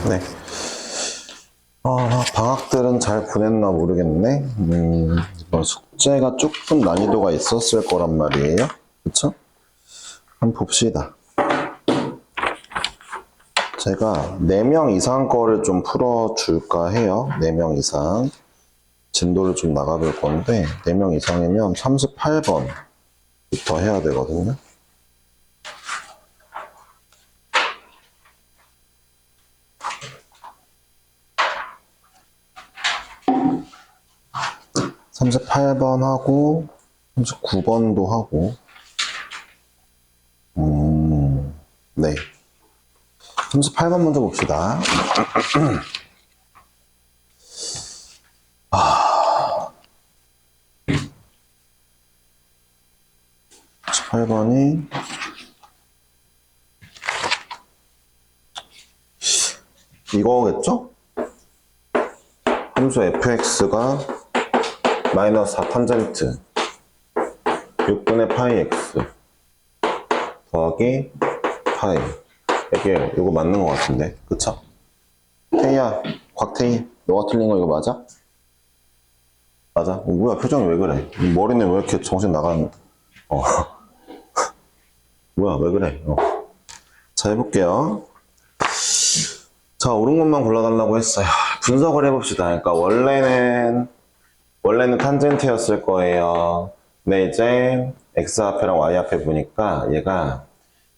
네. 방학들은 잘 보냈나 모르겠네. 뭐 숙제가 조금 난이도가 있었을 거란 말이에요. 그쵸? 한번 봅시다. 제가 4명 이상 거를 좀 풀어줄까 해요. 4명 이상. 진도를 좀 나가볼 건데, 4명 이상이면 38번부터 해야 되거든요. (38번) 하고 39번도 하고 네, 38번 먼저 봅시다. 38번이 이거겠죠? 함수 fx가 마이너스 4 탄젠트 6분의 파이 x 더하기 파이. 이게 이거 맞는 것 같은데, 그쵸? 태희야, 곽태희, 너가 틀린 거 이거 맞아? 맞아? 뭐야, 표정이 왜 그래? 머리는 왜 이렇게 정신 나가는? 뭐야, 왜 그래? 자, 해볼게요. 자, 옳은 것만 골라달라고 했어요. 분석을 해봅시다. 그러니까 원래는 탄젠트였을 거예요. 근데 이제 x 앞에랑 y 앞에 보니까 얘가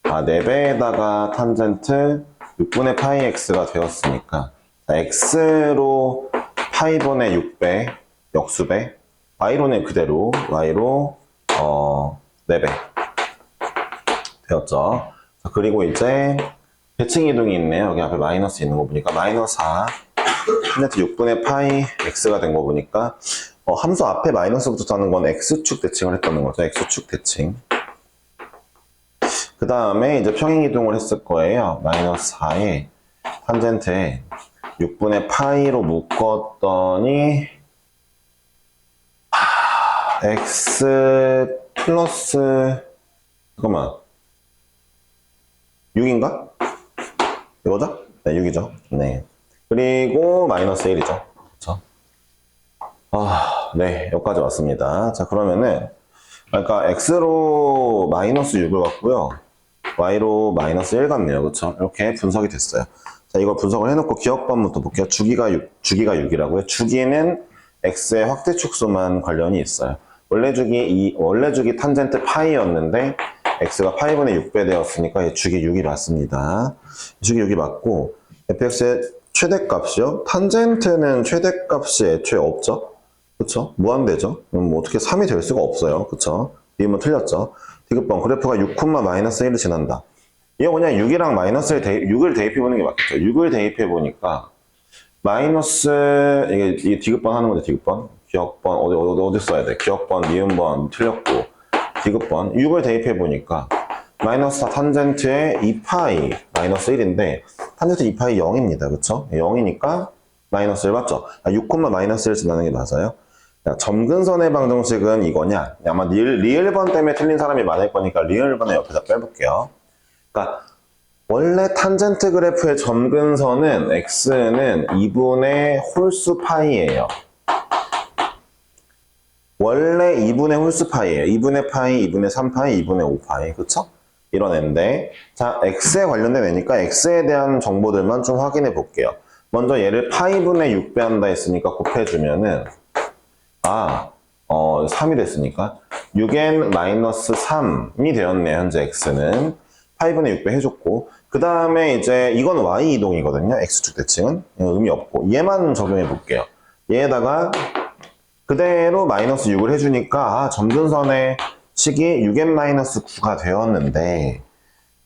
4배에다가 탄젠트 6분의 파이 x가 되었으니까 x로 파이분의 6배 역수배, y로는 그대로 y로 4배 되었죠. 자, 그리고 이제 대칭 이동이 있네요. 여기 앞에 마이너스 있는 거 보니까 마이너스 4 탄젠트 6분의 파이 x가 된 거 보니까 함수 앞에 마이너스 붙었다는 건 x축 대칭을 했다는 거죠. x축 대칭. 그 다음에 이제 평행 이동을 했을 거예요. 마이너스 4에 탄젠트에 6분의 파이로 묶었더니 x 플러스 잠깐만 6인가? 이거죠? 네, 6이죠. 네. 그리고 마이너스 1이죠. 그렇죠? 네, 여기까지 왔습니다. 자, 그러면은 그러니까 x로 마이너스 6을 갖고요. y로 마이너스 1 같네요. 그쵸? 이렇게 분석이 됐어요. 자, 이걸 분석을 해놓고 기억번부터 볼게요. 주기가 6이라고요. 주기는 x의 확대 축소만 관련이 있어요. 원래 주기 탄젠트 파이였는데 x가 파이분의 6배 되었으니까 주기 6이 맞습니다. 주기 6이 맞고 fx의 최대값이요. 탄젠트는 최대값이 애초에 없죠. 그쵸? 무한대죠. 그럼 어떻게 3이 될 수가 없어요. 그쵸? B는 틀렸죠. 디귿번 그래프가 6, 마이너스 1을 지난다. 이거 그냥 6이랑 마이너스 6을 대입해보는 게 맞겠죠. 6을 대입해보니까 마이너스 이게 디귿번 하는 건데 디귿번 기억번 어디 써야 돼? 기억번, 니은번 틀렸고 디귿번 6을 대입해보니까 마이너스 4 탄젠트에 2파이 마이너스 1인데 탄젠트 2파이 0입니다. 그쵸? 0이니까 마이너스 1 맞죠? 6, 마이너스 1 지나는 게 맞아요. 자, 점근선의 방정식은 이거냐? 아마 리을번 때문에 틀린 사람이 많을 거니까 리을번을 옆에다 빼볼게요. 그러니까 원래 탄젠트 그래프의 점근선은 x는 2분의 홀수 파이예요. 원래 2분의 홀수 파이예요. 2분의 파이, 2분의 3파이, 2분의 5파이. 그쵸? 이런 애인데 자, x에 관련된 애니까 x에 대한 정보들만 좀 확인해 볼게요. 먼저 얘를 파이분의 6배 한다 했으니까 곱해주면은 3이 됐으니까 6n 마이너스 3이 되었네요. 현재 x는 파이분의 6배 해줬고 그 다음에 이제 이건 y 이동이거든요. x축 대칭은 의미 없고 얘만 적용해 볼게요. 얘에다가 그대로 마이너스 6을 해주니까 점근선의 식이 6n 마이너스 9가 되었는데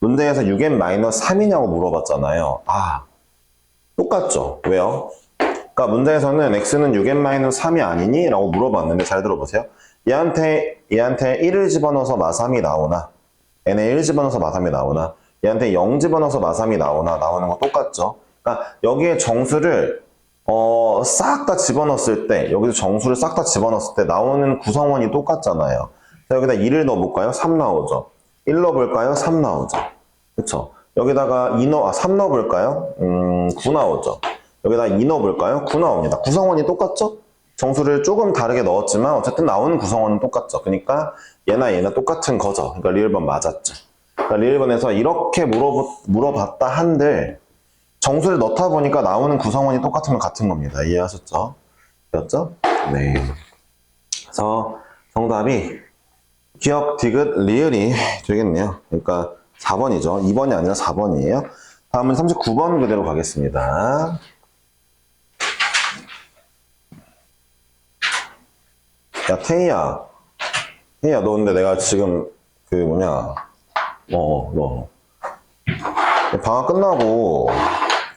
문제에서 6n 마이너스 3이냐고 물어봤잖아요. 똑같죠? 왜요? 그러니까 문제에서는 x는 6n-3이 아니니? 라고 물어봤는데 잘 들어보세요. 얘한테 1을 집어넣어서 마3이 나오나 n에 1 집어넣어서 마3이 나오나 얘한테 0 집어넣어서 마3이 나오나 나오는 거 똑같죠. 그러니까 여기에 정수를 싹 다 집어넣었을 때 여기서 정수를 싹 다 집어넣었을 때 나오는 구성원이 똑같잖아요. 자, 여기다 2를 넣어볼까요? 3 나오죠. 1 넣어볼까요? 3 나오죠. 그쵸? 여기다가 3 넣어볼까요? 9 나오죠. 여기다 2 넣어볼까요? 9 나옵니다. 구성원이 똑같죠? 정수를 조금 다르게 넣었지만 어쨌든 나오는 구성원은 똑같죠. 그러니까 얘나 똑같은 거죠. 그러니까 리을번 맞았죠. 그러니까 리을번에서 이렇게 물어봤다 한들 정수를 넣다 보니까 나오는 구성원이 똑같으면 같은 겁니다. 이해하셨죠? 되었죠? 네. 그래서 정답이 기억, 디귿, 리을이 되겠네요. 그러니까 4번이죠. 2번이 아니라 4번이에요. 다음은 39번 그대로 가겠습니다. 야, 태희야, 너 근데 내가 지금 너 방학 끝나고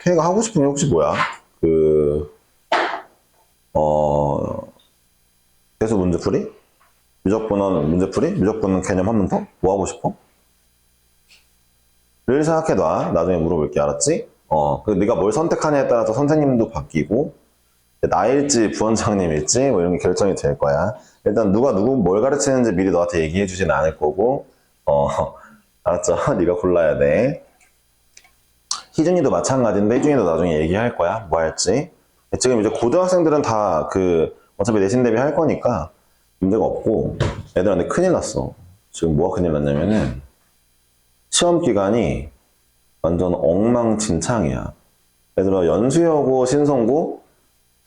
태희가 하고 싶은 게 혹시 뭐야? 계속 문제풀이? 미적분원 문제풀이? 미적분원 개념 한 번 더? 뭐 하고 싶어? 를 생각해놔. 나중에 물어볼게. 알았지? 네가 뭘 선택하냐에 따라서 선생님도 바뀌고 나일지 부원장님일지 뭐 이런 게 결정이 될 거야. 일단 누가 뭘 가르치는지 미리 너한테 얘기해 주진 않을 거고 알았죠? 네가 골라야 돼. 희준이도 마찬가지인데 희준이도 나중에 얘기할 거야. 뭐 할지. 지금 이제 고등학생들은 다 어차피 내신 대비 할 거니까 문제가 없고 애들한테 큰일 났어. 지금 뭐가 큰일 났냐면은 시험 기간이 완전 엉망진창이야. 얘들아 연수여고 신성고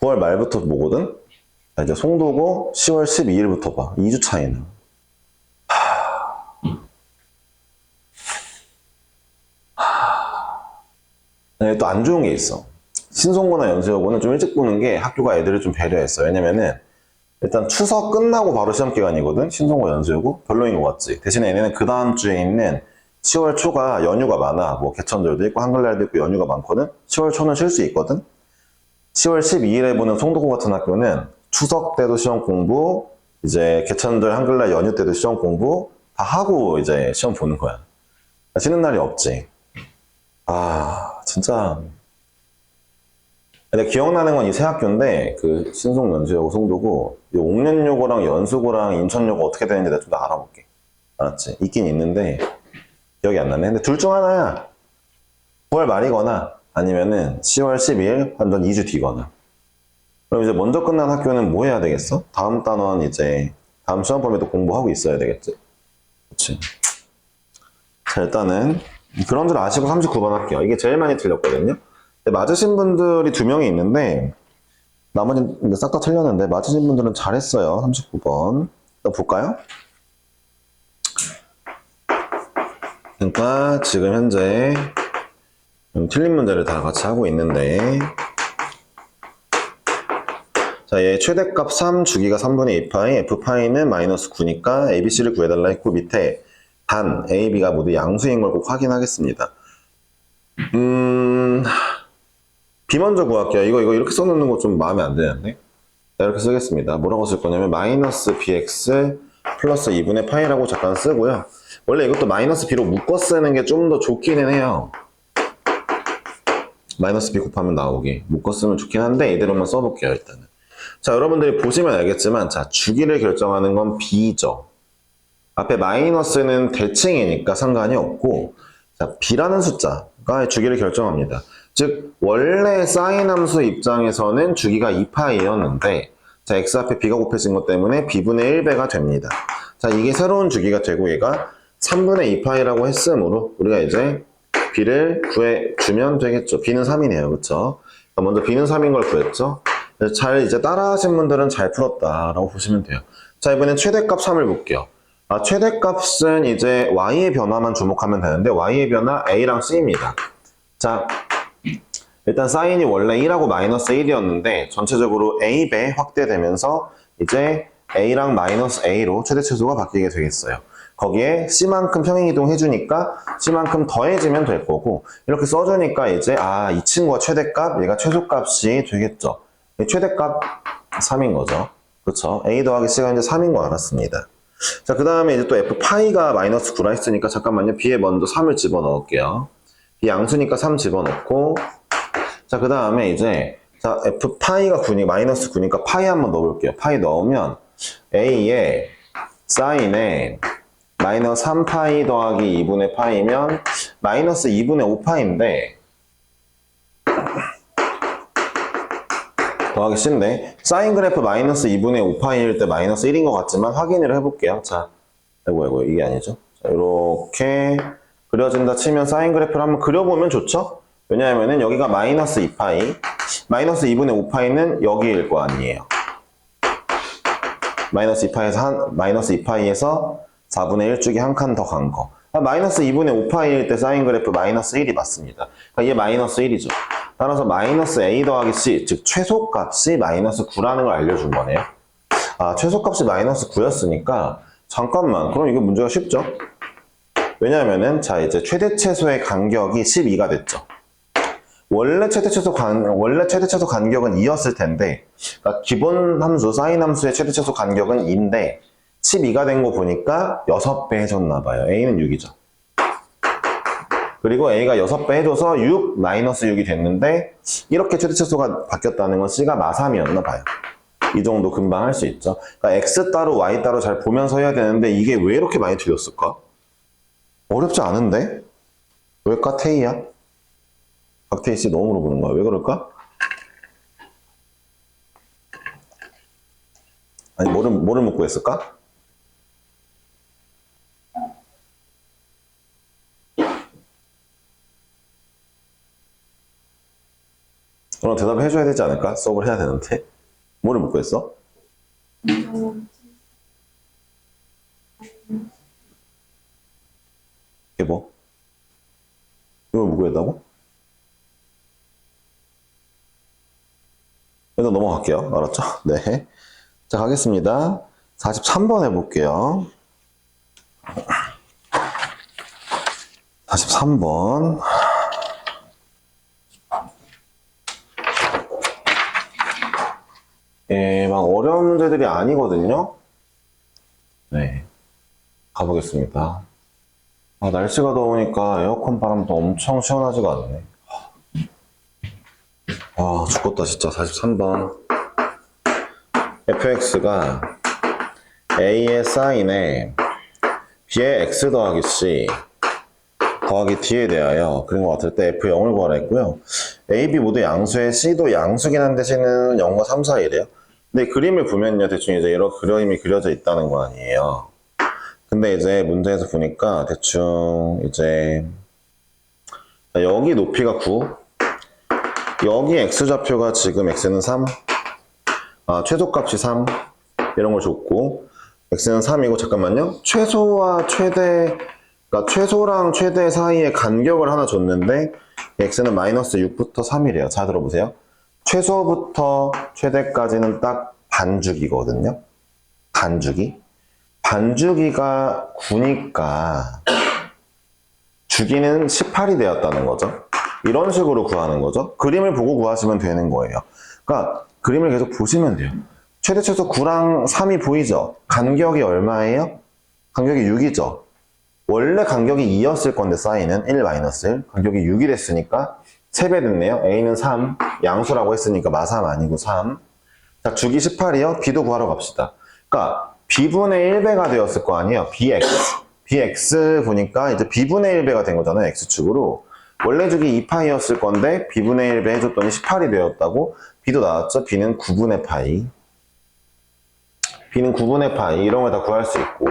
9월 말부터 보거든? 이제 송도고 10월 12일부터 봐. 2주 차이나. 또 안 좋은 게 있어. 신송고나 연수여고는 좀 일찍 보는 게 학교가 애들을 좀 배려했어. 왜냐면은 일단 추석 끝나고 바로 시험 기간이거든? 신송고 연수여고? 별로인 것 같지? 대신에 얘네는 그 다음 주에 있는 10월 초가 연휴가 많아. 뭐 개천절도 있고 한글날도 있고 연휴가 많거든? 10월 초는 쉴 수 있거든? 10월 12일에 보는 송도고 같은 학교는 추석 때도 시험 공부, 이제 개천절 한글날 연휴 때도 시험 공부 다 하고 이제 시험 보는 거야. 쉬는 날이 없지. 진짜. 근데 기억나는 건 이 세 학교인데, 신송, 연수여고, 송도고, 옥년여고랑 연수고랑 인천여고 어떻게 되는지 내가 좀 더 알아볼게. 알았지? 있긴 있는데, 기억이 안 나네. 근데 둘 중 하나야. 9월 말이거나, 아니면은 10월 12일, 완전 2주 뒤거나. 그럼 이제 먼저 끝난 학교는 뭐 해야 되겠어? 다음 단원 이제, 다음 시험 범위도 공부하고 있어야 되겠지? 그치. 자, 일단은, 그런 줄 아시고 39번 할게요. 이게 제일 많이 틀렸거든요. 맞으신 분들이 2명이 있는데 나머지는 싹 다 틀렸는데 맞으신 분들은 잘했어요. 39번 또 볼까요? 그러니까 지금 현재 틀린 문제를 다 같이 하고 있는데 자, 얘 최대값 3 주기가 3분의 2파이 f파이는 마이너스 9니까 abc를 구해달라 했고 밑에 단 a, b가 모두 양수인 걸 꼭 확인하겠습니다. B 먼저 구할게요. 이거 이렇게 써놓는 거 좀 마음에 안 드는데? 자, 이렇게 쓰겠습니다. 뭐라고 쓸 거냐면 마이너스 bx 플러스 2분의 파이라고 잠깐 쓰고요. 원래 이것도 마이너스 b로 묶어 쓰는 게 좀 더 좋기는 해요. 마이너스 b 곱하면 나오게 묶어 쓰면 좋긴 한데 이대로만 써볼게요. 일단은. 자, 여러분들이 보시면 알겠지만 자, 주기를 결정하는 건 b죠. 앞에 마이너스는 대칭이니까 상관이 없고 자, b라는 숫자가 주기를 결정합니다. 즉 원래 사인 함수 입장에서는 주기가 2파이였는데 자, x 앞에 b가 곱해진 것 때문에 b분의 1배가 됩니다. 자, 이게 새로운 주기가 되고 얘가 3분의 2파이라고 했으므로 우리가 이제 b를 구해주면 되겠죠. b는 3이네요. 그쵸? 먼저 b는 3인 걸 구했죠. 잘 이제 따라하신 분들은 잘 풀었다라고 보시면 돼요. 자, 이번엔 최대값 3을 볼게요. 최대값은 이제 y의 변화만 주목하면 되는데 y의 변화 a랑 c입니다. 자, 일단 사인이 원래 1하고 마이너스 1이었는데 전체적으로 a배 확대되면서 이제 a랑 마이너스 a로 최대치수가 바뀌게 되겠어요. 거기에 c만큼 평행이동 해주니까 c만큼 더해지면 될 거고 이렇게 써주니까 이제 이 친구가 최대값, 얘가 최소값이 되겠죠. 최대값 3인 거죠. 그렇죠? a 더하기 c가 이제 3인 거 알았습니다. 자, 그 다음에 이제 또 f파이가 마이너스 9라 했으니까 잠깐만요. b에 먼저 3을 집어넣을게요. b 양수니까 3 집어넣고 자, 그 다음에 이제 자, f파이가 9니까 마이너스 9니까 파이 한번 넣어볼게요. 파이 넣으면 a에 사인에 마이너스 3파이 더하기 2분의 파이면 마이너스 2분의 5파인데 더하기 C인데 사인 그래프 마이너스 2분의 5파일 때 마이너스 1인 것 같지만 확인을 해볼게요. 자, 아이고 이게 아니죠. 자, 이렇게 그려진다 치면 사인 그래프를 한번 그려보면 좋죠? 왜냐하면은 여기가 마이너스 2파이, 마이너스 2분의 5파이는 여기일 거 아니에요. 마이너스 2파이에서 4분의 1쪽이 한 칸 더 간 거. 마이너스 2분의 5파이일 때 사인 그래프 마이너스 1이 맞습니다. 그러니까 얘 마이너스 1이죠. 따라서 마이너스 A 더하기 C, 즉 최소값이 마이너스 9라는 걸 알려준 거네요. 아, 최소값이 마이너스 9였으니까 잠깐만, 그럼 이거 문제가 쉽죠? 왜냐하면은 자 이제 최대 최소의 간격이 12가 됐죠. 원래 최대 최소 간격은 2였을 텐데, 그러니까 기본 함수 사인 함수의 최대 최소 간격은 2인데 12가 된 거 보니까 6배 해줬나 봐요. A는 6이죠. 그리고 A가 6배 해줘서 6 마이너스 6이 됐는데 이렇게 최대 최소가 바뀌었다는 건 C가 마3이었나 봐요. 이 정도 금방 할 수 있죠. 그러니까 X 따로 Y 따로 잘 보면서 해야 되는데 이게 왜 이렇게 많이 틀렸을까? 어렵지 않은데? 왜일까? 태희야? 박태희 씨 너무 물어보는 거야. 왜 그럴까? 아니 뭐를 묻고 했을까? 그럼 대답을 해줘야 되지 않을까? 수업을 해야 되는데. 뭐를 묻고 했어? 이게 뭐? 이걸 묻고 했다고? 일단 넘어갈게요. 알았죠? 네. 자, 가겠습니다. 43번 해볼게요. 43번. 예, 막 어려운 문제들이 아니거든요. 네. 가보겠습니다. 아, 날씨가 더우니까 에어컨 바람도 엄청 시원하지가 않네. 아, 죽겠다, 진짜. 43번. fx가 a의 사인에 b의 x 더하기 c 더하기 d에 대하여 그린 것 같을 때 f0을 구하라 했고요. a, b 모두 양수에 c도 양수긴 한데 c는 0과 3 사이래요. 근데 그림을 보면요, 대충 이제 이런 그림이 그려져 있다는 거 아니에요. 근데 이제 문제에서 보니까 대충 이제 여기 높이가 9, 여기 x좌표가 지금 x는 3, 최소값이 3 이런 걸 줬고 x는 3이고 잠깐만요. 최소와 최대, 그러니까 최소랑 최대 사이의 간격을 하나 줬는데 x는 마이너스 6부터 3이래요. 잘 들어보세요. 최소부터 최대까지는 딱 반주기거든요. 반주기가 9니까 주기는 18이 되었다는 거죠. 이런 식으로 구하는 거죠. 그림을 보고 구하시면 되는 거예요. 그러니까 그림을 계속 보시면 돼요. 최대 최소 9랑 3이 보이죠? 간격이 얼마예요? 간격이 6이죠. 원래 간격이 2였을 건데 사인은 1 마이너스 1, 간격이 6이 됐으니까 3배 됐네요. A는 3, 양수라고 했으니까 마3 아니고 3. 자, 주기 18이요. B도 구하러 갑시다. 그러니까 B분의 1배가 되었을 거 아니에요. BX 보니까 이제 B분의 1배가 된 거잖아요. X축으로. 원래 주기 2파이였을 건데 B분의 1배 해줬더니 18이 되었다고. B도 나왔죠. B는 9분의 파이. B는 9분의 파이. 이런 걸 다 구할 수 있고.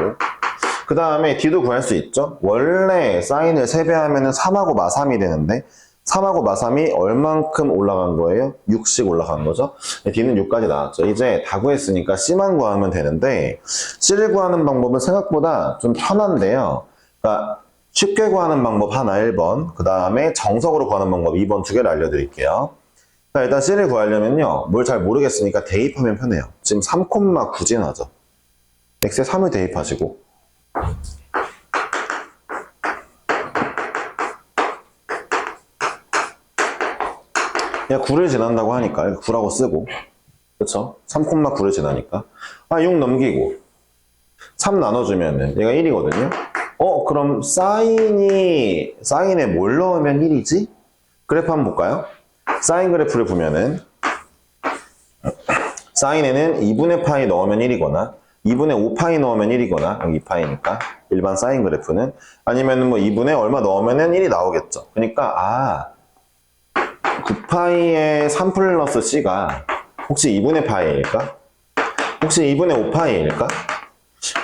그 다음에 D도 구할 수 있죠. 원래 사인을 3배 하면은 3하고 마3이 되는데 3하고 마3이 얼만큼 올라간 거예요? 6씩 올라간 거죠. D는 6까지 나왔죠. 이제 다 구했으니까 C만 구하면 되는데 C를 구하는 방법은 생각보다 좀 편한데요. 그러니까 쉽게 구하는 방법 하나 1번, 그 다음에 정석으로 구하는 방법 2번 두 개를 알려드릴게요. 자, 일단 C를 구하려면요. 뭘 잘 모르겠으니까 대입하면 편해요. 지금 3,9 지나죠. X에 3을 대입하시고 그냥 9를 지난다고 하니까 9라고 쓰고, 그쵸? 3,9를 지나니까 6 넘기고 3 나눠주면은 얘가 1이거든요. 그럼 사인에 뭘 넣으면 1이지? 그래프 한번 볼까요? 사인 그래프를 보면은 사인에는 2분의 파이 넣으면 1이거나 2분의 5파이 넣으면 1이거나 여기 2파이니까 일반 사인 그래프는. 아니면은 뭐 2분의 얼마 넣으면은 1이 나오겠죠. 그러니까 9파이의 3 플러스 c가 혹시 2분의 파이일까? 혹시 2분의 5파이일까?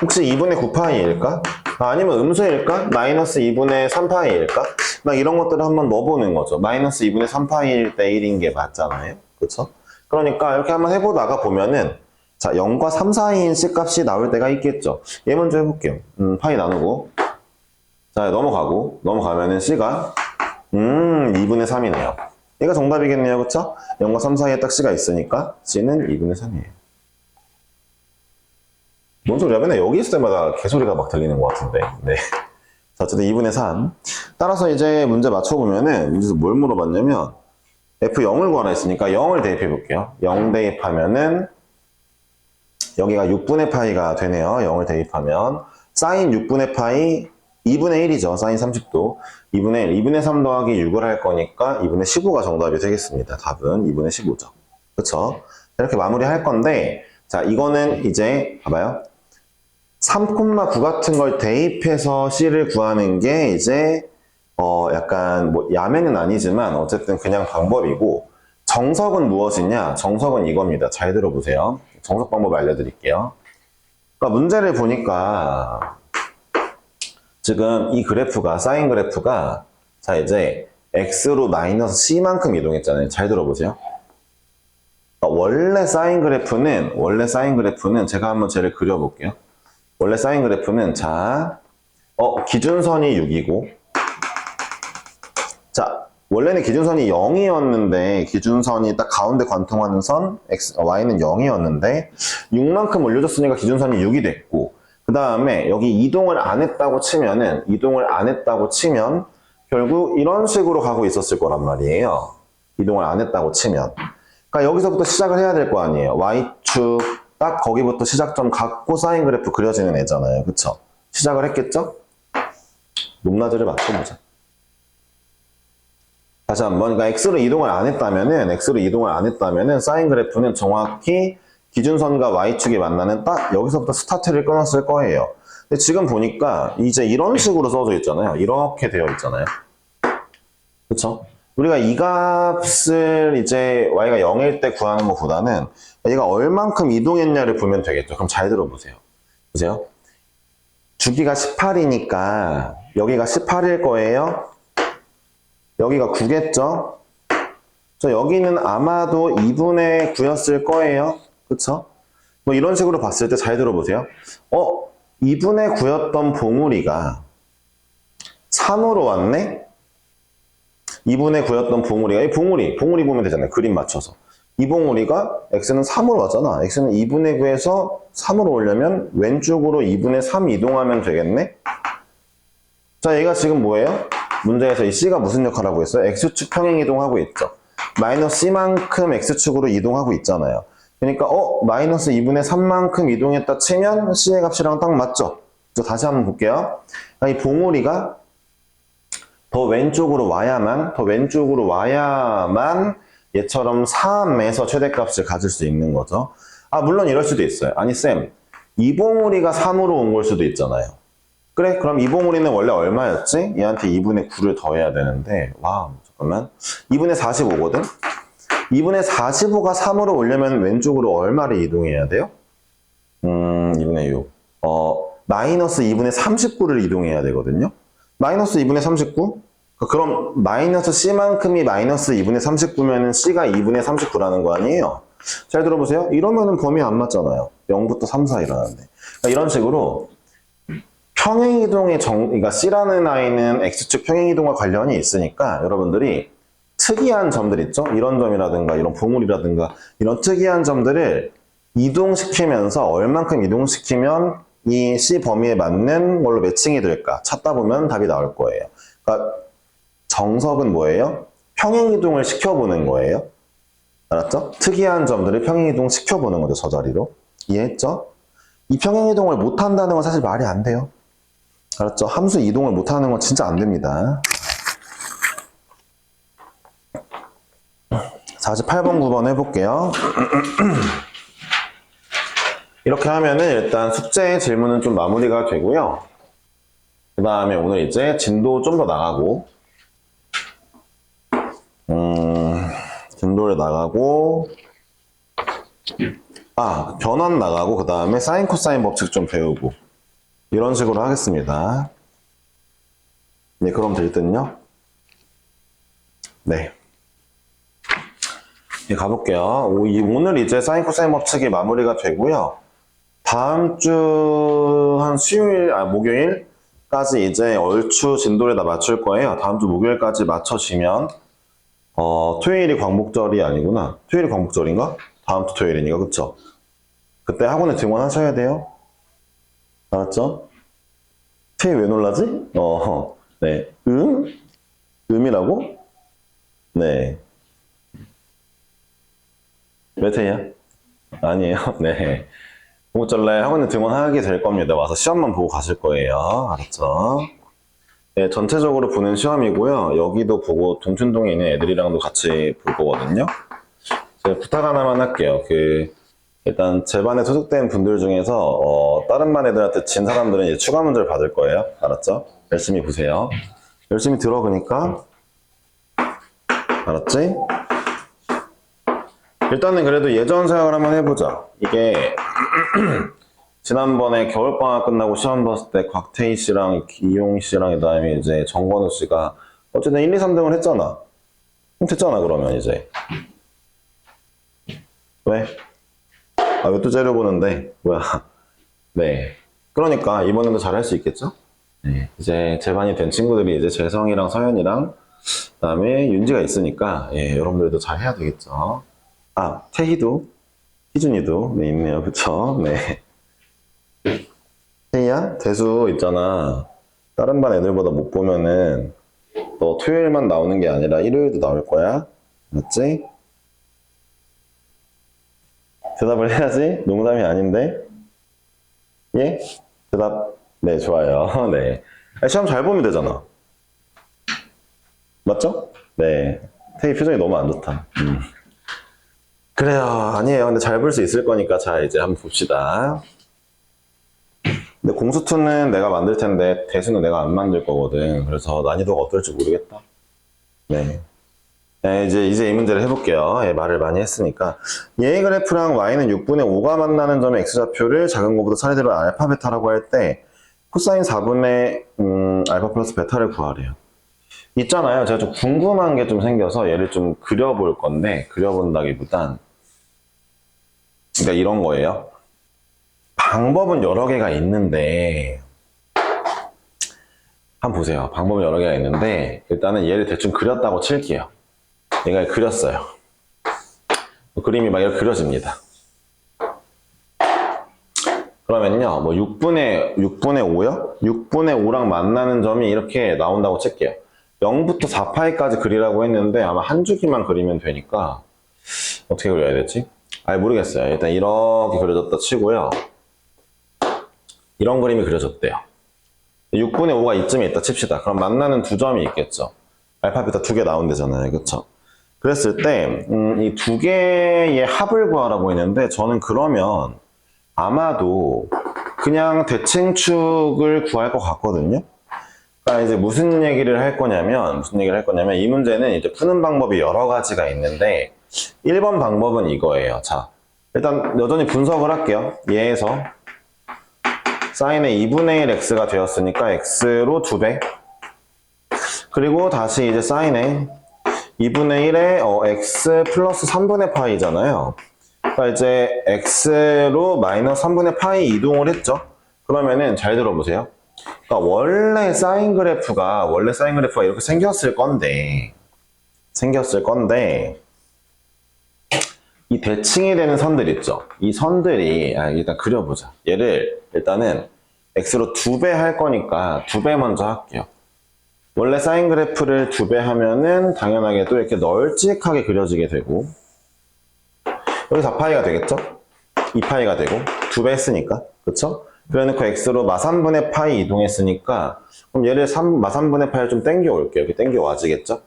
혹시 2분의 9파이일까? 아니면 음수일까? 마이너스 2분의 3파이일까? 막 이런 것들을 한번 넣어보는 거죠. 마이너스 2분의 3파이일 때 1인 게 맞잖아요. 그쵸? 그러니까 이렇게 한번 해보다가 보면은 자, 0과 3 사이인 c 값이 나올 때가 있겠죠. 얘 먼저 해볼게요. 파이 나누고 자, 넘어가면은 c가 2분의 3이네요. 얘가 정답이겠네요. 그쵸? 0과 3 사이에 딱 c가 있으니까 c는 2분의 3이에요. 뭔 소리야? 맨날 여기 있을 때마다 개소리가 막 들리는 것 같은데. 네. 자, 어쨌든 2분의 3. 따라서 이제 문제 맞춰보면은, 문제에서 뭘 물어봤냐면, F0을 구하라 했으니까 0을 대입해 볼게요. 0 대입하면은, 여기가 6분의 파이가 되네요. 0을 대입하면. 사인 6분의 파이, 2분의 1이죠. 사인 30도. 2분의 1. 2분의 3 더하기 6을 할 거니까 2분의 15가 정답이 되겠습니다. 답은 2분의 15죠. 그쵸? 이렇게 마무리 할 건데, 자, 이거는 이제, 봐봐요. 3,9 같은 걸 대입해서 C를 구하는 게 이제 약간 뭐 야매는 아니지만 어쨌든 그냥 방법이고, 정석은 무엇이냐? 정석은 이겁니다. 잘 들어보세요. 정석 방법 알려드릴게요. 그러니까 문제를 보니까 지금 이 그래프가 사인 그래프가 자 이제 x로 마이너스 c만큼 이동했잖아요. 잘 들어보세요. 그러니까 원래 사인 그래프는 제가 한번 쟤를 그려볼게요. 원래 사인 그래프는 자, 기준선이 6이고, 자, 원래는 기준선이 0이었는데, 기준선이 딱 가운데 관통하는 선, y는 0이었는데, 6만큼 올려줬으니까 기준선이 6이 됐고, 그 다음에 여기 이동을 안 했다고 치면, 결국 이런 식으로 가고 있었을 거란 말이에요. 이동을 안 했다고 치면. 그러니까 여기서부터 시작을 해야 될 거 아니에요. y축, 딱 거기부터 시작점 갖고 사인 그래프 그려지는 애잖아요. 그쵸? 시작을 했겠죠? 높낮이를 맞춰보자. 다시 한번, 그러니까 x로 이동을 안 했다면은 사인 그래프는 정확히 기준선과 y축이 만나는 딱 여기서부터 스타트를 끊었을 거예요. 근데 지금 보니까 이제 이런 식으로 써져 있잖아요. 이렇게 되어 있잖아요. 그쵸? 우리가 이 값을 이제 y가 0일 때 구하는 것보다는 얘가 얼만큼 이동했냐를 보면 되겠죠. 그럼 잘 들어보세요. 보세요. 주기가 18이니까 여기가 18일 거예요. 여기가 9겠죠? 여기는 아마도 2분의 9였을 거예요. 그쵸? 뭐 이런 식으로 봤을 때 잘 들어보세요. 2분의 9였던 봉우리가 3으로 왔네? 2분의 9였던 봉우리가, 이 봉우리 보면 되잖아요. 그림 맞춰서. 이 봉우리가 x는 3으로 왔잖아. x는 2분의 9에서 3으로 오려면 왼쪽으로 2분의 3 이동하면 되겠네? 자, 얘가 지금 뭐예요? 문제에서 이 c가 무슨 역할을 하고 있어요? x축 평행 이동하고 있죠. 마이너스 c만큼 x축으로 이동하고 있잖아요. 그러니까 마이너스 2분의 3만큼 이동했다 치면 c의 값이랑 딱 맞죠? 다시 한번 볼게요. 이 봉우리가 더 왼쪽으로 와야만 얘처럼 3에서 최대값을 가질 수 있는 거죠. 물론 이럴 수도 있어요. 아니 쌤, 이 봉우리가 3으로 온 걸 수도 있잖아요. 그래, 그럼 이 봉우리는 원래 얼마였지? 얘한테 2분의 9를 더해야 되는데, 와, 잠깐만. 2분의 45거든? 2분의 45가 3으로 오려면 왼쪽으로 얼마를 이동해야 돼요? 2분의 6. 마이너스 2분의 39를 이동해야 되거든요. 마이너스 2분의 39? 그럼 마이너스 c만큼이 마이너스 2분의 39면은 c가 2분의 39라는 거 아니에요? 잘 들어보세요. 이러면은 범위 안 맞잖아요. 0부터 3 사이라는데. 그러니까 이런 식으로 평행이동의 그러니까 c라는 아이는 x축 평행이동과 관련이 있으니까 여러분들이 특이한 점들 있죠? 이런 점이라든가 이런 봉우리라든가 이런 특이한 점들을 이동시키면서 얼만큼 이동시키면 이 C 범위에 맞는 걸로 매칭이 될까 찾다 보면 답이 나올 거예요. 그러니까 정석은 뭐예요? 평행이동을 시켜보는 거예요. 알았죠? 특이한 점들을 평행이동 시켜보는 거죠. 저 자리로. 이해했죠? 이 평행이동을 못한다는 건 사실 말이 안 돼요. 알았죠? 함수 이동을 못하는 건 진짜 안 됩니다. 48번, 9번 해볼게요. 이렇게 하면은 일단 숙제 질문은 좀 마무리가 되고요. 그 다음에 오늘 이제 진도 좀 더 나가고, 진도를 나가고, 변환 나가고, 그 다음에 사인 코사인 법칙 좀 배우고, 이런 식으로 하겠습니다. 네, 그럼 될 듯요? 네. 네, 가볼게요. 오늘 이제 사인 코사인 법칙이 마무리가 되고요. 다음 주 한 수요일, 목요일까지 이제 얼추 진도를 다 맞출 거예요. 다음 주 목요일까지 맞춰지면, 토요일이 광복절이 아니구나. 토요일이 광복절인가? 다음 주 토요일이니까, 그쵸? 그때 학원에 등원하셔야 돼요. 알았죠? 태희 왜 놀라지? 네. 음이라고? 네. 왜 태희야? 아니에요. 네. 광복절날 학원에 등원하게 될 겁니다. 와서 시험만 보고 가실 거예요. 알았죠? 네, 전체적으로 보는 시험이고요. 여기도 보고 동춘동에 있는 애들이랑도 같이 볼 거거든요. 제가 부탁 하나만 할게요. 일단 제 반에 소속된 분들 중에서 다른 반 애들한테 진 사람들은 이제 추가 문제를 받을 거예요. 알았죠? 열심히 보세요. 열심히 들어 그러니까. 알았지? 일단은 그래도 예전 생각을 한번 해보자. 이게 지난번에 겨울방학 끝나고 시험 봤을 때 곽태희 씨랑 이용 씨랑 그다음에 이제 정건우 씨가 어쨌든 1, 2, 3등을 했잖아. 됐잖아 그러면 이제. 왜? 왜 또 째려보는데? 뭐야? 네. 그러니까 이번에도 잘할 수 있겠죠? 네. 이제 제 반이 된 친구들이 이제 재성이랑 서현이랑 그다음에 윤지가 있으니까 여러분들도 잘 해야 되겠죠. 태희도, 희준이도 네, 있네요. 그쵸? 네. 태희야, 대수 있잖아. 다른 반 애들보다 못 보면은 너 토요일만 나오는 게 아니라 일요일도 나올 거야. 맞지? 대답을 해야지. 농담이 아닌데. 예? 대답. 네, 좋아요. 네. 시험 잘 보면 되잖아. 맞죠? 네. 태희 표정이 너무 안 좋다. 그래요. 아니에요. 근데 잘 볼 수 있을 거니까. 자, 이제 한번 봅시다. 근데 공수2는 내가 만들 텐데 대수는 내가 안 만들 거거든. 그래서 난이도가 어떨지 모르겠다. 네. 네, 이제 이 문제를 해볼게요. 말을 많이 했으니까. 얘의 그래프랑 y는 6분의 5가 만나는 점의 x좌표를 작은 거보다 차례대로 알파, 베타라고 할 때 코사인 4분의 알파 플러스 베타를 구하래요. 있잖아요. 제가 좀 궁금한 게 좀 생겨서 얘를 좀 그려볼 건데, 그려본다기보단 그러니까 이런 거예요. 방법은 여러 개가 있는데 한번 보세요. 방법은 여러 개가 있는데 일단은 얘를 대충 그렸다고 칠게요. 얘가 그렸어요. 그림이 막 이렇게 그려집니다. 그러면요, 6분의 5요? 6분의 5랑 만나는 점이 이렇게 나온다고 칠게요. 0부터 4파이까지 그리라고 했는데 아마 한 주기만 그리면 되니까 어떻게 그려야 되지? 모르겠어요. 일단 이렇게 그려졌다 치고요. 이런 그림이 그려졌대요. 6분의 5가 이쯤에 있다 칩시다. 그럼 만나는 두 점이 있겠죠. 알파, 베타 두 개 나온대잖아요. 그쵸? 그랬을 때, 이 두 개의 합을 구하라고 했는데, 저는 그러면 아마도 그냥 대칭축을 구할 것 같거든요. 그러니까 이제 무슨 얘기를 할 거냐면, 이 문제는 이제 푸는 방법이 여러 가지가 있는데, 1번 방법은 이거예요. 자, 일단 여전히 분석을 할게요. 얘에서 사인의 2분의 1 x가 되었으니까 x로 2배. 그리고 다시 이제 사인의 2분의 1에 x 플러스 3분의 파이잖아요. 그러니까 이제 x로 마이너스 3분의 파이 이동을 했죠. 그러면은 잘 들어보세요. 그러니까 원래 사인 그래프가 이렇게 생겼을 건데 이 대칭이 되는 선들 있죠. 이 선들이 일단 그려보자. 얘를 일단은 x로 2배 할 거니까 2배 먼저 할게요. 원래 사인 그래프를 2배 하면은 당연하게 또 이렇게 널찍하게 그려지게 되고 여기 4파이가 되겠죠? 2파이가 되고 2배 했으니까 그쵸? 그래놓고 x로 마3분의 파이 이동했으니까 그럼 얘를 마3분의 파이를 좀 땡겨 올게요. 이렇게 땡겨 와지겠죠?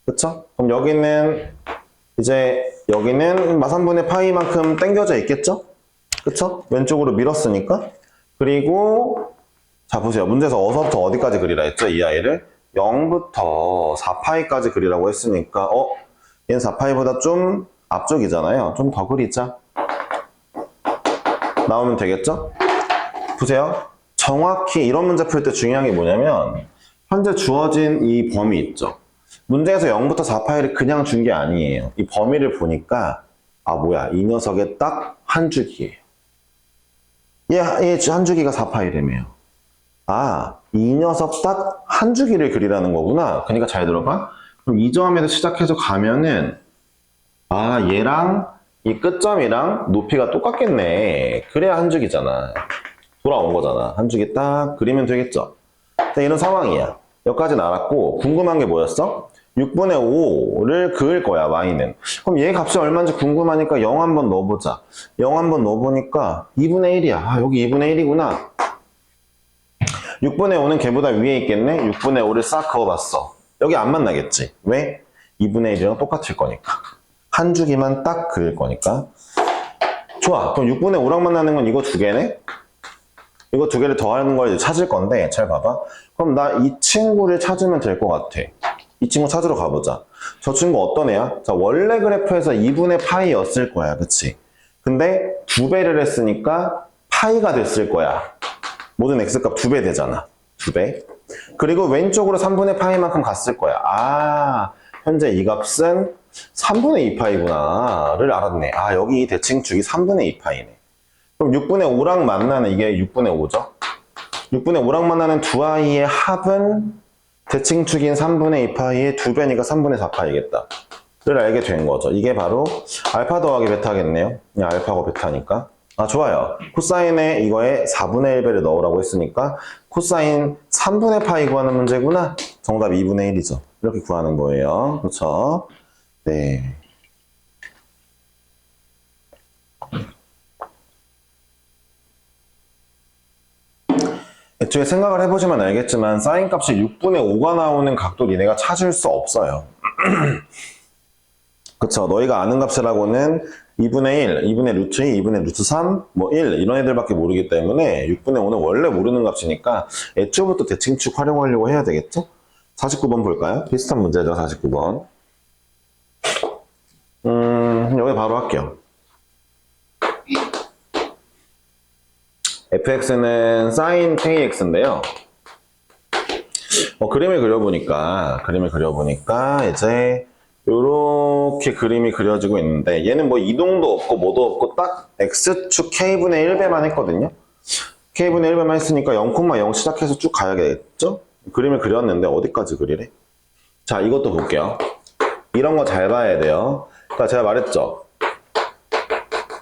그쵸? 그럼 여기는 마3분의 파이만큼 땡겨져 있겠죠? 그쵸? 왼쪽으로 밀었으니까. 그리고 자, 보세요. 문제에서 어서부터 어디까지 그리라 했죠? 이 아이를 0부터 4파이까지 그리라고 했으니까 얘는 4파이보다 좀 앞쪽이잖아요. 좀 더 그리자. 나오면 되겠죠? 보세요. 정확히 이런 문제 풀 때 중요한 게 뭐냐면 현재 주어진 이 범위 있죠? 문제에서 0부터 4파이를 그냥 준 게 아니에요. 이 범위를 보니까 뭐야, 이 녀석의 딱 한 주기예요. 얘 한 주기가 4파이라며요. 이 녀석 딱 한 주기를 그리라는 거구나. 그러니까 잘 들어봐. 그럼 이 점에서 시작해서 가면은 얘랑 이 끝점이랑 높이가 똑같겠네. 그래야 한 주기잖아. 돌아온 거잖아. 한 주기 딱 그리면 되겠죠. 이런 상황이야. 여기까지는 알았고 궁금한 게 뭐였어? 6분의 5를 그을 거야, y는. 그럼 얘 값이 얼마인지 궁금하니까 0 한번 넣어보자. 0 한번 넣어보니까 2분의 1이야. 여기 2분의 1이구나. 6분의 5는 걔보다 위에 있겠네? 6분의 5를 싹 그어봤어. 여기 안 만나겠지. 왜? 2분의 1이랑 똑같을 거니까. 한 주기만 딱 그릴 거니까. 좋아. 그럼 6분의 5랑 만나는 건 이거 두 개네? 이거 두 개를 더하는 걸 찾을 건데, 잘 봐봐. 그럼 나 이 친구를 찾으면 될 것 같아. 이 친구 찾으러 가보자. 저 친구 어떤 애야? 자, 원래 그래프에서 2분의 파이였을 거야. 그치? 근데 두 배를 했으니까 파이가 됐을 거야. 모든 x값 2배 되잖아. 2배. 그리고 왼쪽으로 3분의 파이만큼 갔을 거야. 현재 이 값은 3분의 2파이구나를 알았네. 여기 이 대칭축이 3분의 2파이네. 그럼 6분의 5랑 만나는 이게 6분의 5죠. 6분의 5랑 만나는 두 아이의 합은 대칭축인 3분의 2파이의 2배니까 3분의 4파이겠다. 를 알게 된 거죠. 이게 바로 알파 더하기 베타겠네요. 그냥 알파고 베타니까. 좋아요. 코사인에 이거에 4분의 1배를 넣으라고 했으니까 코사인 3분의 파이 구하는 문제구나. 정답 2분의 1이죠. 이렇게 구하는 거예요. 그렇죠? 네. 애초에 생각을 해보시면 알겠지만 사인 값이 6분의 5가 나오는 각도 니네가 찾을 수 없어요. 그쵸? 너희가 아는 값이라고는 2분의 1, 2분의 루트 2, 2분의 루트 3, 1 이런 애들밖에 모르기 때문에 6분의 5는 원래 모르는 값이니까 애초부터 대칭축 활용하려고 해야 되겠죠? 49번 볼까요? 비슷한 문제죠, 49번. 여기 바로 할게요. fx는 sin kx인데요. 그림을 그려보니까 이제 요렇게 그림이 그려지고 있는데 얘는 뭐 이동도 없고 뭐도 없고 딱 x축 k분의 1배만 했거든요. k분의 1배만 했으니까 0,0 시작해서 쭉 가야겠죠? 그림을 그렸는데 어디까지 그리래? 자, 이것도 볼게요. 이런 거 잘 봐야 돼요. 그러니까 제가 말했죠.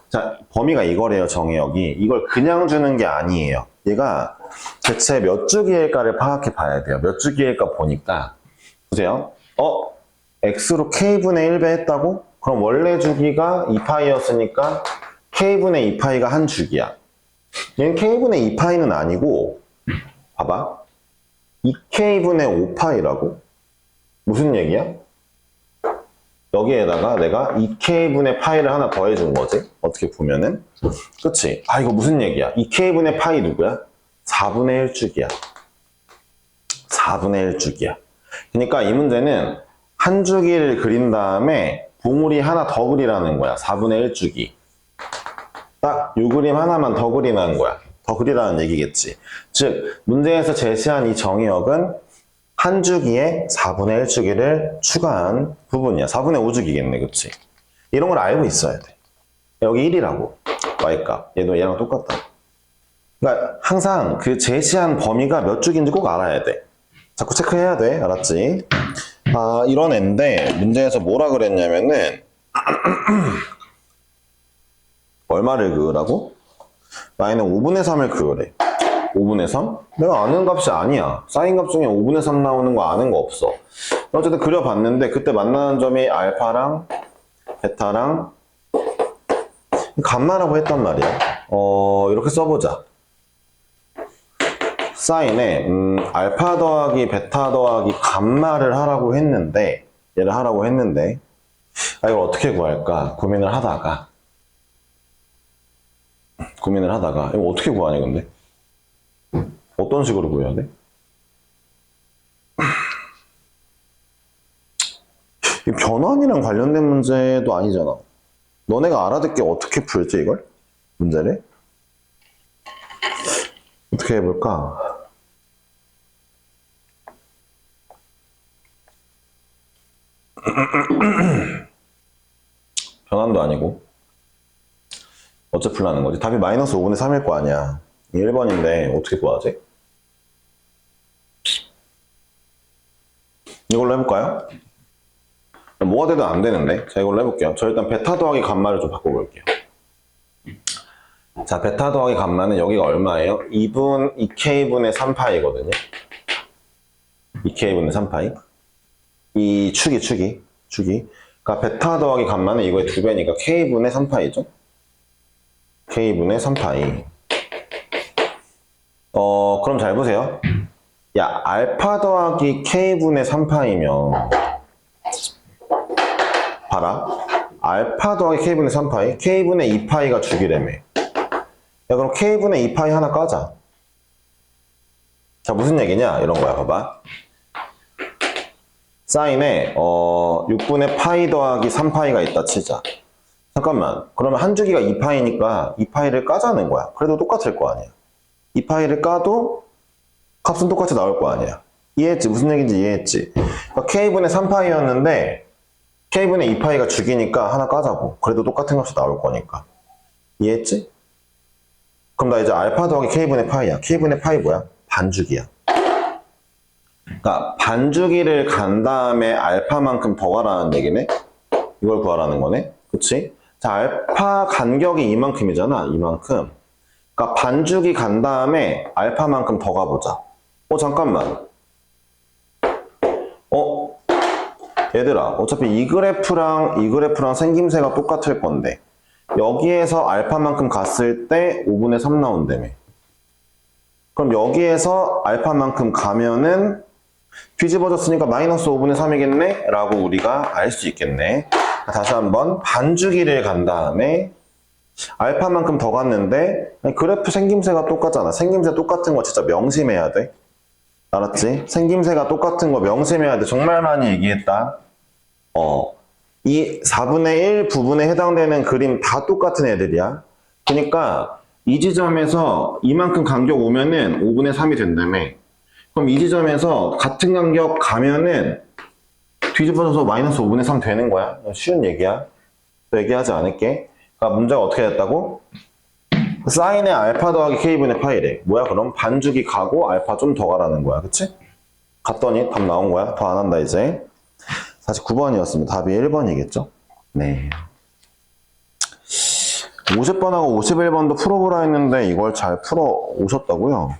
자, 범위가 이거래요, 정의역이. 이걸 그냥 주는 게 아니에요. 얘가 대체 몇 주기일까를 파악해 봐야 돼요. 몇 주기일까 보니까. 보세요. x로 k분의 1배 했다고? 그럼 원래 주기가 2파이였으니까 k분의 2파이가 한 주기야. 얘는 k분의 2파이는 아니고, 봐봐. 2k분의 5파이라고? 무슨 얘기야? 여기에다가 내가 2k분의 파이를 하나 더해준 거지. 어떻게 보면은. 그치? 이거 무슨 얘기야? 2k분의 파이 누구야? 4분의 1주기야. 4분의 1주기야. 그러니까 이 문제는 한 주기를 그린 다음에 봉우리 하나 더 그리라는 거야. 4분의 1주기. 딱 요 그림 하나만 더 그리라는 거야. 더 그리라는 얘기겠지. 즉, 문제에서 제시한 이 정의역은 한 주기에 4분의 1주기를 추가한 부분이야. 4분의 5주기겠네, 그치? 이런 걸 알고 있어야 돼. 여기 1이라고. y값. 얘도 얘랑 똑같다. 그러니까 항상 그 제시한 범위가 몇 주기인지 꼭 알아야 돼. 자꾸 체크해야 돼. 알았지? 이런 애인데 문제에서 뭐라 그랬냐면은 얼마를 그으라고? y는 5분의 3을 그으래. 5분의 3? 내가 아는 값이 아니야. 사인 값 중에 5분의 3 나오는 거 아는 거 없어. 어쨌든 그려봤는데 그때 만나는 점이 알파랑 베타랑 감마라고 했단 말이야. 이렇게 써보자. 사인에 알파 더하기 베타 더하기 감마를 하라고 했는데 얘를 하라고 했는데 이걸 어떻게 구할까 고민을 하다가 이거 어떻게 구하냐 근데 어떤 식으로 구해야 돼? 이 변환이랑 관련된 문제도 아니잖아. 너네가 알아듣게 어떻게 풀지, 이걸? 문제를? 어떻게 해볼까? 변환도 아니고. 어째 풀라는 거지? 답이 마이너스 5분의 3일 거 아니야. 1번인데 어떻게 구하지? 이걸로 해볼까요? 뭐가 돼도 안 되는데? 자, 이걸로 해볼게요. 저 일단 베타 더하기 감마를 좀 바꿔볼게요. 자, 베타 더하기 감마는 여기가 얼마예요? 2k분의 3파이거든요. 2k분의 3파이. 이 축이. 그러니까 베타 더하기 감마는 이거의 2배니까 k분의 3파이죠. k분의 3파이. 그럼 잘 보세요. 야, 알파 더하기 k분의 3파이면 봐라. 알파 더하기 k분의 3파이, k분의 2파이가 주기라며. 야, 그럼 k분의 2파이 하나 까자. 자, 무슨 얘기냐? 이런 거야, 봐봐. 사인에 6분의 파이 더하기 3파이가 있다 치자. 잠깐만. 그러면 한 주기가 2파이니까 2파이를 까자는 거야. 그래도 똑같을 거 아니야. 2파이를 까도 값은 똑같이 나올 거 아니야. 이해했지? 무슨 얘기인지 이해했지? 그러니까 k분의 3파이였는데 k분의 2파이가 주기니까 하나 까자고. 그래도 똑같은 값이 나올 거니까. 이해했지? 그럼 나 이제 알파 더하기 k분의 파이야. k분의 파이 뭐야? 반주기야. 그러니까 반주기를 간 다음에 알파만큼 더 가라는 얘기네? 이걸 구하라는 거네? 그치? 자, 알파 간격이 이만큼이잖아. 이만큼. 그러니까 반주기 간 다음에 알파만큼 더 가보자. 잠깐만. 얘들아, 어차피 이 그래프랑 생김새가 똑같을 건데 여기에서 알파만큼 갔을 때 5분의 3 나온다며. 그럼 여기에서 알파만큼 가면은 뒤집어졌으니까 마이너스 5분의 3이겠네? 라고 우리가 알 수 있겠네. 다시 한번 반주기를 간 다음에 알파만큼 더 갔는데 그래프 생김새가 똑같잖아. 생김새 똑같은 거 진짜 명심해야 돼. 알았지? 생김새가 똑같은 거 명심해야 돼. 정말 많이 얘기했다. 이 4분의 1 부분에 해당되는 그림 다 똑같은 애들이야. 그러니까 이 지점에서 이만큼 간격 오면은 5분의 3이 된다며. 그럼 이 지점에서 같은 간격 가면은 뒤집어져서 마이너스 5분의 3 되는 거야. 쉬운 얘기야. 또 얘기하지 않을게. 그러니까 문제가 어떻게 됐다고? 사인의 알파 더하기 k분의 파이래. 뭐야 그럼? 반주기 가고 알파 좀 더 가라는 거야. 그치? 갔더니 답 나온 거야. 더 안 한다 이제. 49번이었으면 답이 1번이겠죠? 네. 50번하고 51번도 풀어보라 했는데 이걸 잘 풀어 오셨다고요?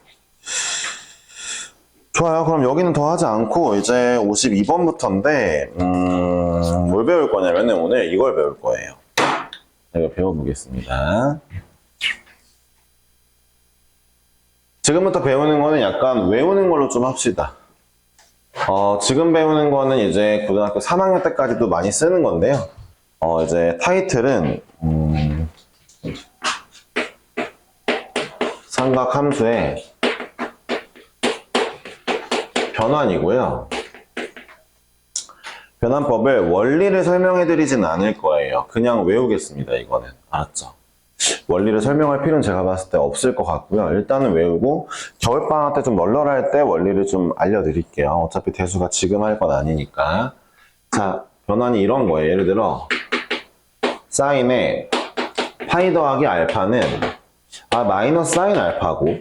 좋아요. 그럼 여기는 더 하지 않고 이제 52번부터인데 뭘 배울 거냐면은 오늘 이걸 배울 거예요. 이거 배워보겠습니다. 지금부터 배우는 거는 약간 외우는 걸로 좀 합시다. 지금 배우는 거는 이제 고등학교 3학년 때까지도 많이 쓰는 건데요. 이제 타이틀은 삼각함수의 변환이고요. 변환법을 원리를 설명해 드리진 않을 거예요. 그냥 외우겠습니다. 이거는. 알았죠? 원리를 설명할 필요는 제가 봤을 때 없을 것 같고요. 일단은 외우고 겨울방학 때 좀 널널할 때 원리를 좀 알려드릴게요. 어차피 대수가 지금 할 건 아니니까. 자, 변환이 이런 거예요. 예를 들어 사인의 파이 더하기 알파는 마이너스 사인 알파고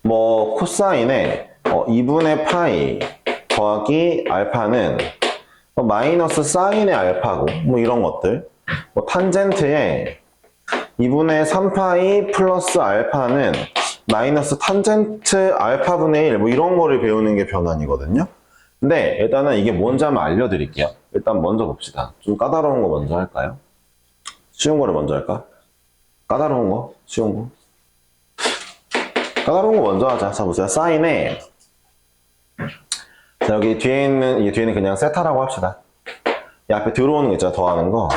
뭐 코사인의 2분의 파이 더하기 알파는 마이너스 사인의 알파고 뭐 이런 것들. 뭐 탄젠트에 2분의 3파이 플러스 알파는 마이너스 탄젠트 알파분의 1 뭐 이런 거를 배우는 게 변환이거든요. 근데 일단은 이게 뭔지 한번 알려드릴게요. 일단 먼저 봅시다. 좀 까다로운 거 먼저 할까요? 쉬운 거를 먼저 할까? 까다로운 거? 쉬운 거? 까다로운 거 먼저 하자. 자 보세요. 사인에 자 여기 뒤에 뒤에는 그냥 세타라고 합시다. 이 앞에 들어오는 거 있잖아. 더하는 거.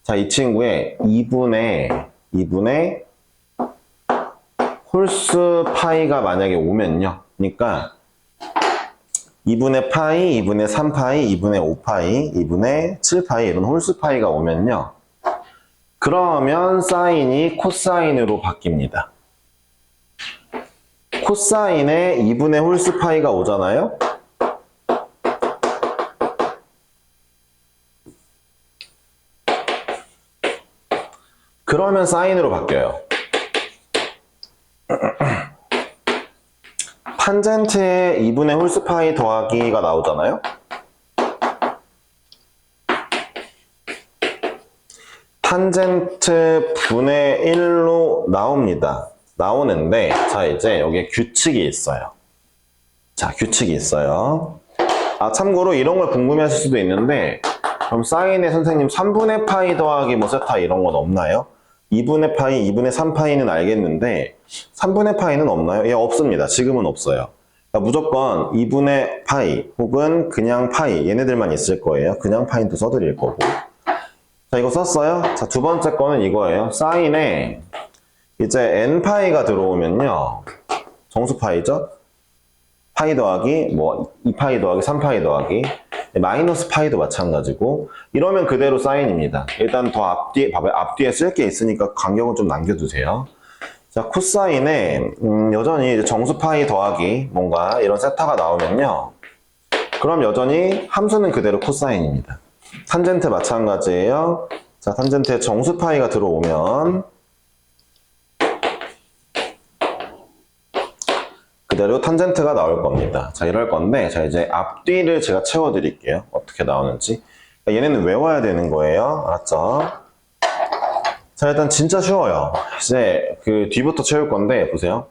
자 이 친구의 2분의 홀수 파이가 만약에 오면요. 그러니까 2분의 파이, 2분의 3파이, 2분의 5파이, 2분의 7파이 이런 홀수 파이가 오면요. 그러면 사인이 코사인으로 바뀝니다. 코사인에 2분의 홀수 파이가 오잖아요. 그러면 사인으로 바뀌어요. 탄젠트에 2분의 홀수 파이 더하기가 나오잖아요. 탄젠트 분의 1로 나옵니다. 나오는데, 자, 이제 여기에 규칙이 있어요. 자, 규칙이 있어요. 참고로 이런 걸 궁금해 하실 수도 있는데, 그럼 사인에 선생님 3분의 파이 더하기 뭐 세타 이런 건 없나요? 2분의 파이, 2분의 3파이는 알겠는데 3분의 파이는 없나요? 예, 없습니다. 지금은 없어요. 그러니까 무조건 2분의 파이 혹은 그냥 파이 얘네들만 있을 거예요. 그냥 파이도 써드릴 거고. 자, 이거 썼어요? 자, 두 번째 거는 이거예요. 사인에 이제 n파이가 들어오면요. 정수파이죠? 파이 더하기 뭐 2파이 더하기 3파이 더하기 마이너스 파이도 마찬가지고 이러면 그대로 사인입니다. 일단 더 앞뒤에 쓸 게 있으니까 간격은 좀 남겨두세요. 자, 코사인에 여전히 이제 정수 파이 더하기 뭔가 이런 세타가 나오면요. 그럼 여전히 함수는 그대로 코사인입니다. 탄젠트 마찬가지예요. 자, 탄젠트에 정수 파이가 들어오면 그대로 탄젠트가 나올 겁니다. 자, 이럴 건데, 자, 이제 앞뒤를 제가 채워드릴게요. 어떻게 나오는지. 그러니까 얘네는 외워야 되는 거예요. 알았죠? 자, 일단 진짜 쉬워요. 이제 그 뒤부터 채울 건데, 보세요.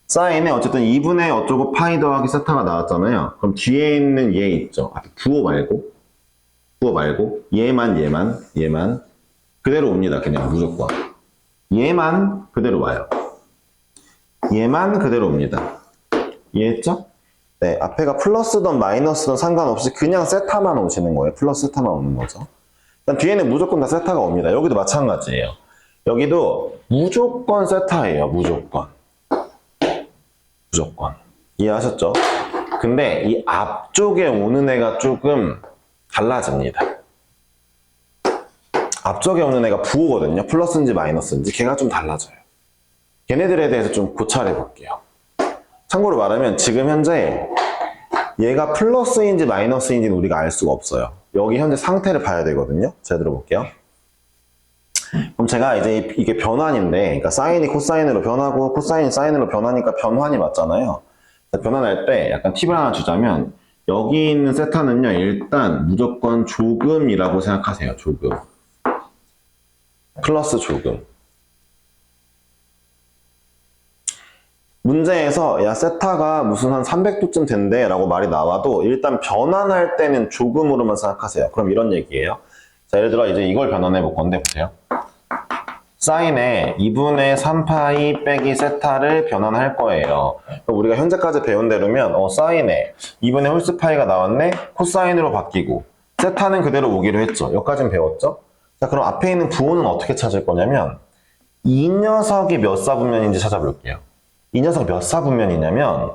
사인에 어쨌든 2분의 어쩌고 파이 더하기 세타가 나왔잖아요. 그럼 뒤에 있는 얘 있죠? 앞에 부호 말고, 얘만. 그대로 옵니다. 그냥 무조건. 얘만 그대로 와요. 얘만 그대로 옵니다. 이해했죠? 네, 앞에가 플러스든 마이너스든 상관없이 그냥 세타만 오시는 거예요. 플러스 세타만 오는 거죠. 일단 뒤에는 무조건 다 세타가 옵니다. 여기도 마찬가지예요. 여기도 무조건 세타예요. 무조건. 이해하셨죠? 근데 이 앞쪽에 오는 애가 조금 달라집니다. 앞쪽에 오는 애가 부호거든요. 플러스인지 마이너스인지 걔가 좀 달라져요. 걔네들에 대해서 좀 고찰해 볼게요. 참고로 말하면 지금 현재 얘가 플러스인지 마이너스인지는 우리가 알 수가 없어요. 여기 현재 상태를 봐야 되거든요. 제대로 볼게요. 그럼 제가 이제 이게 변환인데, 그러니까 사인이 코사인으로 변하고 코사인이 사인으로 변하니까 변환이 맞잖아요. 변환할 때 약간 팁을 하나 주자면 여기 있는 세타는요, 일단 무조건 조금이라고 생각하세요. 조금. 플러스 조금. 문제에서 야 세타가 무슨 한 300도쯤 된대 라고 말이 나와도 일단 변환할 때는 조금으로만 생각하세요. 그럼 이런 얘기예요. 자, 예를 들어 이제 이걸 변환해 볼 건데 보세요. 사인에 2분의 3파이 빼기 세타를 변환할 거예요. 우리가 현재까지 배운 대로면 사인에 2분의 홀수 파이가 나왔네? 코사인으로 바뀌고 세타는 그대로 오기로 했죠. 여기까지는 배웠죠? 자, 그럼 앞에 있는 부호는 어떻게 찾을 거냐면 이 녀석이 몇 사분면인지 찾아볼게요. 이 녀석 몇 사분면이냐면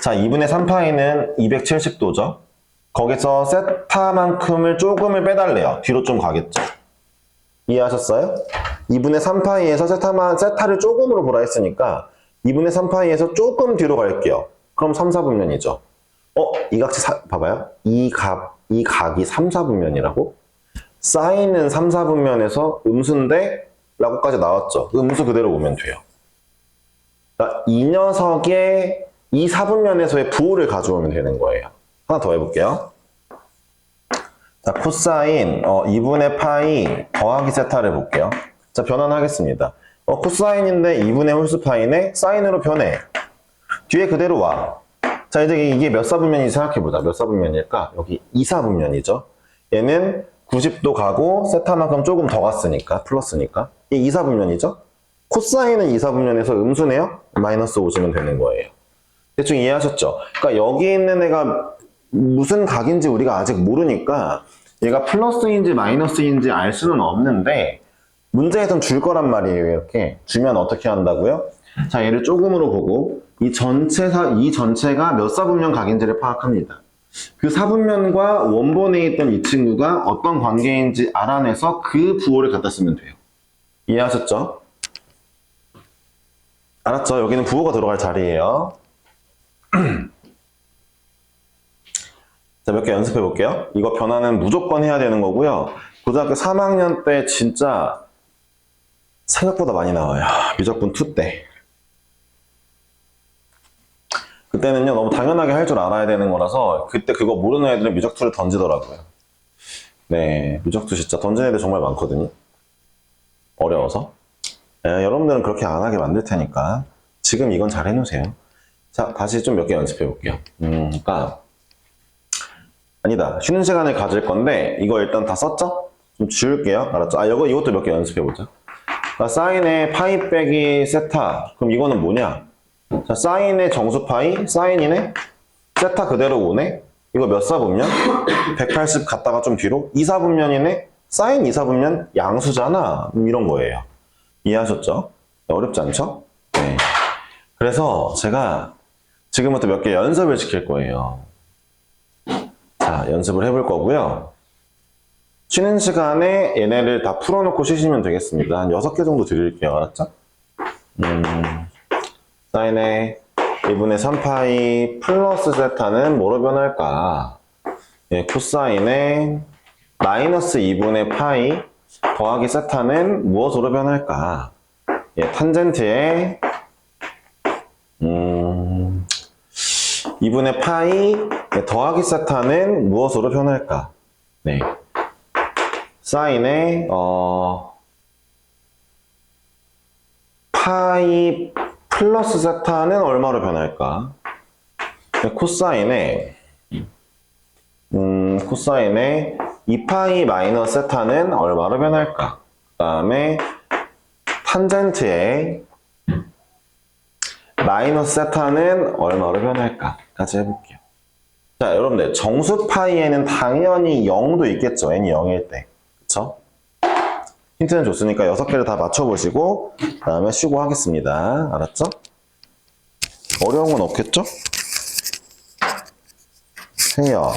자, 2분의 3파이는 270도죠. 거기서 세타만큼을 조금을 빼달래요. 뒤로 좀 가겠죠. 이해하셨어요? 2분의 3파이에서 세타를 조금으로 보라 했으니까 2분의 3파이에서 조금 뒤로 갈게요. 그럼 3, 4분면이죠. 이 각지 봐봐요. 이 각이 3, 4분면이라고? 사인은 3, 4분면에서 음수인데 라고까지 나왔죠. 음수 그대로 오면 돼요. 그러니까 이 녀석의 이 4분면에서의 부호를 가져오면 되는 거예요. 하나 더 해볼게요. 자, 코사인 2분의 파이 더하기 세타를 볼게요. 자, 변환하겠습니다. 코사인인데 2분의 홀수 파이네? 사인으로 변해. 뒤에 그대로 와. 자, 이제 이게 몇 사분면인지 생각해보자. 몇 사분면일까? 여기 2사분면이죠. 얘는 90도 가고 세타만큼 조금 더 갔으니까, 플러스니까. 이 2사분면이죠? 코사인은 2사분면에서 음수네요? 마이너스 오시면 되는 거예요. 대충 이해하셨죠? 그러니까 여기 있는 애가 무슨 각인지 우리가 아직 모르니까 얘가 플러스인지 마이너스인지 알 수는 없는데 문제에선 줄 거란 말이에요. 이렇게 주면 어떻게 한다고요? 자, 얘를 조금으로 보고 이 전체가 몇 사분면 각인지를 파악합니다. 그 사분면과 원본에 있던 이 친구가 어떤 관계인지 알아내서 그 부호를 갖다 쓰면 돼요. 이해하셨죠? 알았죠? 여기는 부호가 들어갈 자리예요. 자, 몇 개 연습해 볼게요. 이거 변화는 무조건 해야 되는 거고요. 고등학교 3학년 때 진짜 생각보다 많이 나와요. 미적분 2 때. 그때는요, 너무 당연하게 할 줄 알아야 되는 거라서 그때 그거 모르는 애들은 미적2를 던지더라고요. 네, 미적2 진짜 던지는 애들 정말 많거든요. 어려워서. 네, 여러분들은 그렇게 안 하게 만들 테니까 지금 이건 잘 해놓으세요. 자, 다시 좀 몇 개 연습해 볼게요. 그러니까 아니다. 쉬는 시간을 가질 건데 이거 일단 다 썼죠? 좀 지울게요. 알았죠? 아, 이것도 몇 개 연습해 보자. 자, 사인의 파이 빼기 세타. 그럼 이거는 뭐냐? 자, 사인의 정수 파이, 사인이네? 세타 그대로 오네? 이거 몇 사분면? 180 갔다가 좀 뒤로? 2사분면이네? 사인 2사분면 양수잖아. 이런 거예요. 이해하셨죠? 어렵지 않죠? 네. 그래서 제가 지금부터 몇 개 연습을 시킬 거예요. 자, 연습을 해볼 거고요. 쉬는 시간에 얘네를 다 풀어놓고 쉬시면 되겠습니다. 한 6개 정도 드릴게요. 알았죠? 사인의 2분의 3파이 플러스 세타는 뭐로 변할까? 예, 코사인의 마이너스 2분의 파이 더하기 세타는 무엇으로 변할까? 예, 탄젠트의 2분의 파이 더하기 세타는 무엇으로 변할까? 네. 사인의 파이 플러스 세타는 얼마로 변할까? 네, 코사인의 2파이 마이너스 세타는 얼마로 변할까? 그 다음에 탄젠트의 마이너스 세타는 얼마로 변할까? 까지 해볼게요. 자, 여러분들 정수 파이에는 당연히 0도 있겠죠. n이 0일 때. 그쵸? 힌트는 줬으니까 6개를 다 맞춰보시고 그 다음에 쉬고 하겠습니다. 알았죠? 어려운 건 없겠죠? 해요.